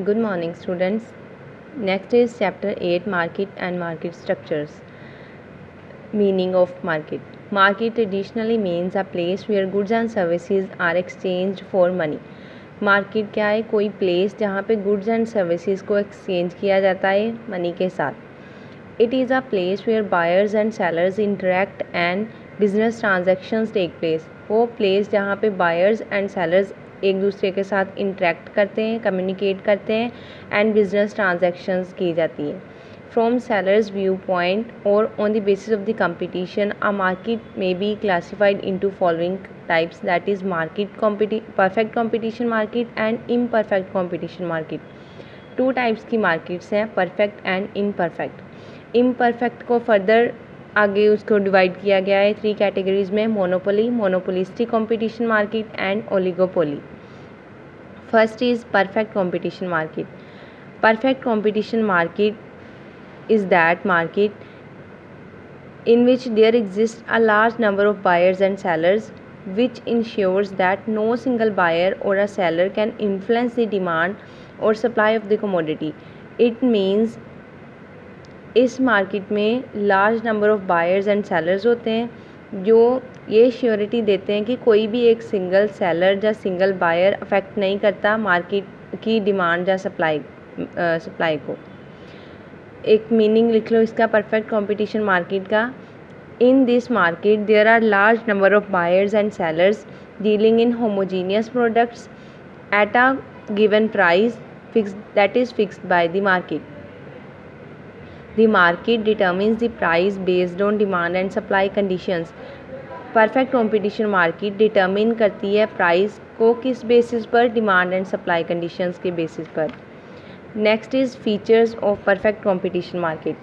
Good morning, students. Next is chapter 8, Market and Market Structures. Meaning of market. Market traditionally means a place where goods and services are exchanged for money. Market क्या है? कोई place जहाँ पे goods and services को exchange किया जाता है money के साथ. It is a place where buyers and sellers interact and business transactions take place. वो प्लेस जहाँ पे बायर्स एंड सेलर्स एक दूसरे के साथ इंटरेक्ट करते हैं, कम्युनिकेट करते हैं एंड बिजनेस ट्रांजेक्शन्स की जाती है. From seller's viewpoint or on the basis of the competition, a market may be classified into following types, that is perfect competition market and imperfect competition market. Two types की markets हैं, perfect and imperfect. Imperfect को further आगे उसको divide किया गया है 3 categories में: monopoly, monopolistic competition market and oligopoly. First is perfect competition market. Perfect competition market is that market in which there exists a large number of buyers and sellers, which ensures that no single buyer or a seller can influence the demand or supply of the commodity. It means इस market में large number of buyers and sellers होते हैं जो ये surety देते हैं कि कोई भी एक सिंगल सेलर या सिंगल बायर अफेक्ट नहीं करता मार्केट की डिमांड या सप्लाई को. एक मीनिंग लिख लो इसका परफेक्ट कंपटीशन मार्केट का. In this market there are large number of buyers and sellers dealing in homogeneous products at a given price fixed by the market. The market determines the price based on demand and supply conditions. Perfect competition market determine करती है price को किस basis पर? Demand and supply conditions के basis पर. Next is features of perfect competition market.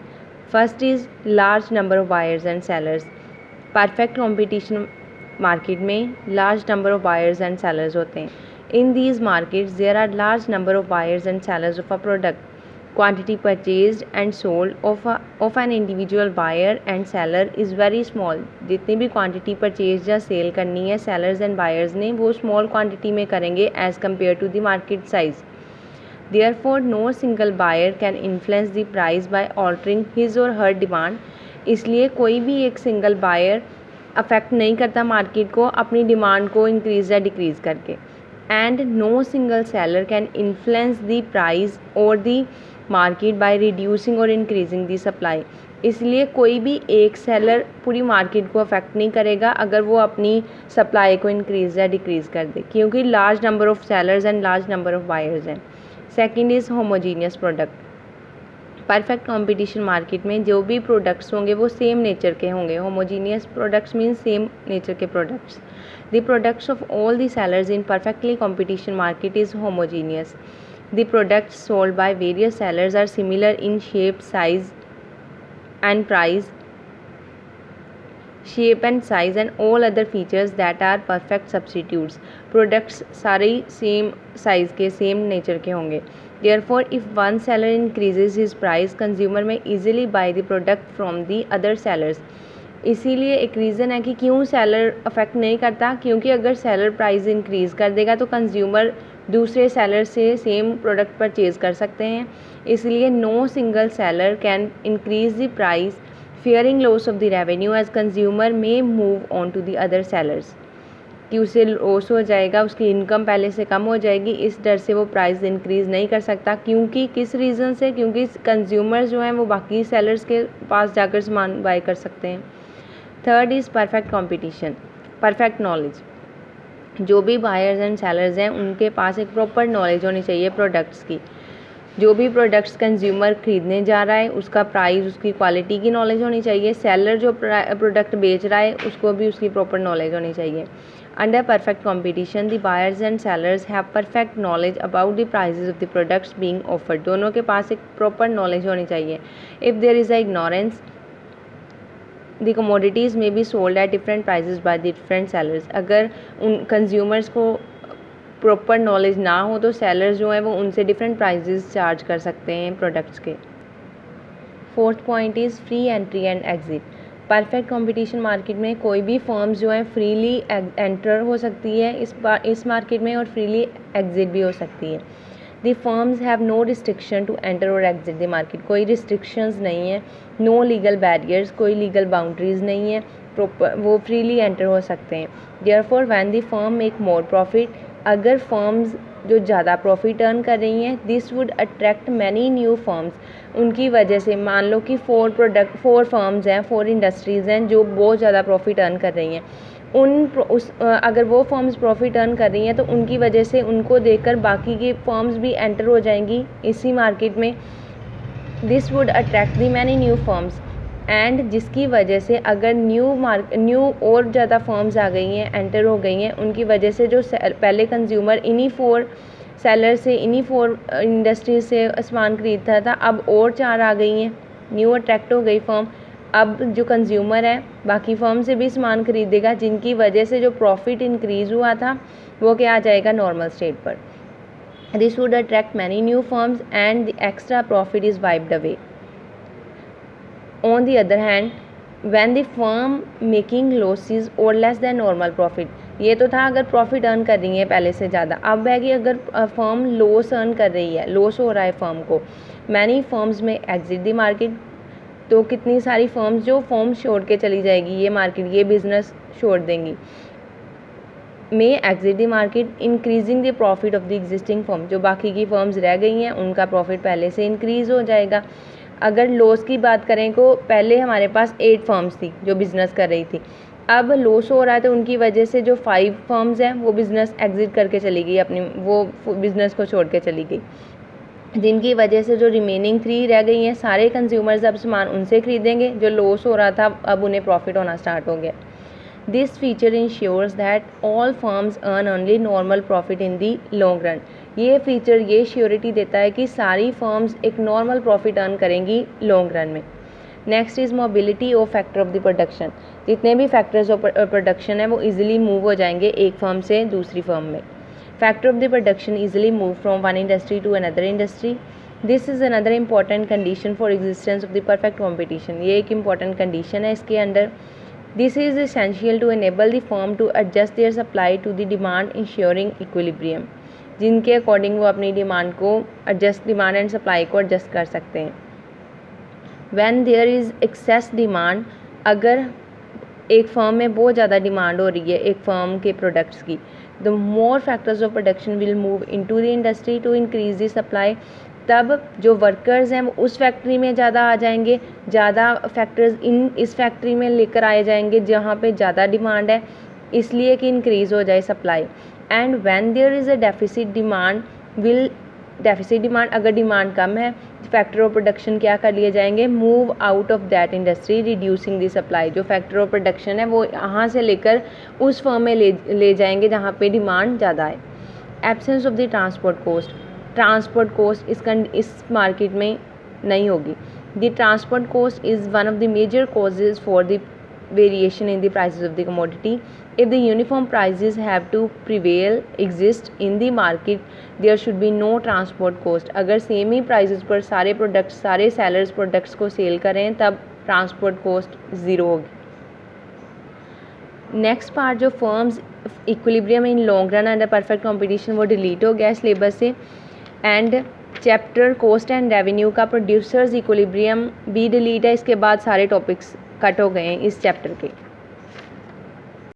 First is large number of buyers and sellers. Perfect competition market में large number of buyers and sellers होते हैं. In these markets there are large number of buyers and sellers of a product. Quantity purchased and sold of an individual buyer and seller is very small. जितनी भी quantity purchase या sale करनी है sellers and buyers ने वो small quantity में करेंगे as compared to the market size. Therefore, no single buyer can influence the price by altering his or her demand. इसलिए कोई भी एक सिंगल बायर अफेक्ट नहीं करता मार्केट को अपनी डिमांड को इंक्रीज या डिक्रीज करके. And no single seller can influence the price or the market by reducing or increasing the supply. इसलिए कोई भी एक सेलर पूरी मार्केट को अफेक्ट नहीं करेगा अगर वो अपनी सप्लाई को इंक्रीज या डिक्रीज कर दे, क्योंकि large number of sellers and large number of buyers हैं. Second is homogeneous product. Perfect competition market में जो भी प्रोडक्ट्स होंगे वो सेम नेचर के होंगे. Homogeneous products mean same nature के products. The products of all the sellers in perfectly competition market is homogeneous. The products sold by various sellers are similar in shape, size and price, shape and size and all other features that are perfect substitutes. Products सारे same size के, same nature के होंगे. Therefore if one seller increases his price, consumer may easily buy the product from the other sellers. इसीलिए एक reason है कि क्यों seller affect नहीं करता, क्योंकि अगर सेलर प्राइस इंक्रीज़ कर देगा तो कंज्यूमर दूसरे सेलर से सेम प्रोडक्ट परचेज़ कर सकते हैं. इसलिए no single seller can increase the price fearing loss of the revenue as consumer may move on to the other sellers. कि उसे लॉस हो जाएगा, उसकी इनकम पहले से कम हो जाएगी, इस डर से वो प्राइस इंक्रीज़ नहीं कर सकता. क्योंकि किस रीज़न से? क्योंकि कंज्यूमर्स जो हैं वो बाकी सेलर्स के पास जाकर सामान बाय कर सकते हैं. Third is perfect competition. Perfect knowledge. जो भी बायर्स एंड सेलर्स हैं उनके पास एक प्रॉपर नॉलेज होनी चाहिए प्रोडक्ट्स की. जो भी प्रोडक्ट्स कंज्यूमर ख़रीदने जा रहा है उसका प्राइस, उसकी क्वालिटी की नॉलेज होनी चाहिए. सेलर जो प्रोडक्ट बेच रहा है उसको भी उसकी प्रॉपर नॉलेज होनी चाहिए. Under perfect competition the buyers and sellers have perfect knowledge about the prices of the products being offered. दोनों के पास एक प्रॉपर नॉलेज होनी चाहिए. If there is a ignorance the commodities may be sold at different prices by the different sellers. अगर उन consumers को proper knowledge ना हो तो सेलर्स जो हैं वो उनसे डिफरेंट प्राइजेस चार्ज कर सकते हैं प्रोडक्ट्स के. Fourth point is free entry and exit. Perfect competition market में कोई भी फर्म्स जो हैं फ्रीली एंटर हो सकती है इस मार्केट में और फ्रीली एग्ज़िट भी हो सकती है. The firms have no restriction to enter or exit the market, कोई रिस्ट्रिक्शंस नहीं है, नो लीगल बैरियर्स, कोई लीगल बाउंड्रीज नहीं है, प्रॉपर वो फ्रीली एंटर हो सकते हैं। Therefore when the firm make more profit, अगर फर्म्स जो ज़्यादा प्रॉफिट अर्न कर रही हैं, this would attract many new firms, उनकी वजह से मान लो कि 4 फर्म्स हैं, 4 इंडस्ट्रीज़ हैं जो बहुत ज़्यादा प्रॉफिट अर्न कर रही हैं, अगर वो फर्म्स प्रॉफिट अर्न कर रही हैं तो उनकी वजह से उनको देखकर बाकी की फर्म्स भी एंटर हो जाएंगी इसी मार्केट में। This would attract the many new firms, and जिसकी वजह से अगर न्यू और ज़्यादा फर्म्स आ गई हैं, एंटर हो गई हैं, उनकी वजह से जो पहले कंज्यूमर इन्हीं 4 सेलर से, इन्हीं 4 इंडस्ट्रीज से सामान खरीदता था, अब और 4 आ गई हैं, न्यू अट्रैक्ट हो गई फर्म। अब जो कंज्यूमर है बाकी फर्म से भी सामान खरीदेगा, जिनकी वजह से जो प्रॉफिट इंक्रीज़ हुआ था वो क्या आ जाएगा, नॉर्मल स्टेट पर। This would attract many new firms and the extra profit is wiped away. On the other hand, when the firm making losses or less than normal profit, ये तो था अगर प्रॉफिट अर्न कर रही है पहले से ज़्यादा, अब है कि अगर फर्म लॉस अर्न कर रही है, लॉस हो रहा है फर्म को, मैनी फर्म्स में एग्जिट द मार्केट, तो कितनी सारी फर्म्स जो फर्म छोड़ के चली जाएगी, ये मार्केट, ये बिजनेस छोड़ देंगी, में exit the market, increasing the profit of the existing firm, जो बाकी की फर्म्स रह गई हैं उनका प्रॉफिट पहले से इंक्रीज़ हो जाएगा। अगर लॉस की बात करें तो पहले हमारे पास 8 फर्म्स थी जो बिज़नेस कर रही थी, अब लॉस हो रहा है तो उनकी वजह से जो 5 फर्म्स हैं वो बिज़नेस एग्जिट करके चली गई, अपनी वो बिज़नेस को छोड़ के चली गई, जिनकी वजह से जो रिमेनिंग 3 रह गई हैं, सारे कंज्यूमर्स अब सामान उनसे खरीदेंगे, जो लॉस हो रहा था अब उन्हें प्रॉफिट होना स्टार्ट हो गया। This feature ensures that all firms earn only normal profit in the long run, ये फीचर ये श्योरिटी देता है कि सारी फर्म्स एक नॉर्मल प्रॉफिट अर्न करेंगी लॉन्ग रन में। Next is mobility of factor of the production, जितने भी फैक्टर्स ऑफ प्रोडक्शन है वो इजीली मूव हो जाएंगे एक फर्म से दूसरी फर्म में। Factor of the production easily move from one industry to another industry, this is another important condition for existence of the perfect competition, ये एक इंपॉर्टेंट कंडीशन है इसके under. This is essential to enable the firm to adjust their supply to the demand ensuring equilibrium, जिनके according वो अपनी demand को adjust, demand and supply को adjust कर सकते हैं। When there is excess demand, अगर एक फर्म में बहुत ज़्यादा डिमांड हो रही है एक फर्म के प्रोडक्ट्स की, the more factors of production will move into the industry to increase the supply, तब जो वर्कर्स हैं वो उस फैक्ट्री में ज़्यादा आ जाएंगे, ज़्यादा फैक्टर्स इस फैक्ट्री में लेकर आए जाएंगे जहाँ पे ज़्यादा डिमांड है, इसलिए कि इंक्रीज़ हो जाए supply. And when there is a deficit demand, अगर डिमांड कम है, फैक्टर ऑफ प्रोडक्शन क्या कर लिए जाएंगे, move out of that industry reducing the supply, जो फैक्टर ऑफ प्रोडक्शन है वो यहाँ से लेकर उस फर्म में ले जाएंगे जहाँ पे डिमांड ज़्यादा है। Absence of the transport cost इस मार्केट में नहीं होगी। The transport cost is one of the major causes for the variation in the prices of the commodity. If the uniform prices have to exist in the market, there should be no transport cost. अगर same ही prices पर सारे products, सारे sellers products को cell करें तब transport coast zero होगी। Next part जो firms equilibrium in long run under perfect competition, वो डिलीट हो गया सिलेबस से। And chapter cost and revenue का प्रोड्यूसर्स इक्विलिब्रियम भी डिलीट है, इसके बाद सारे टॉपिक्स कट हो गए हैं इस चैप्टर के।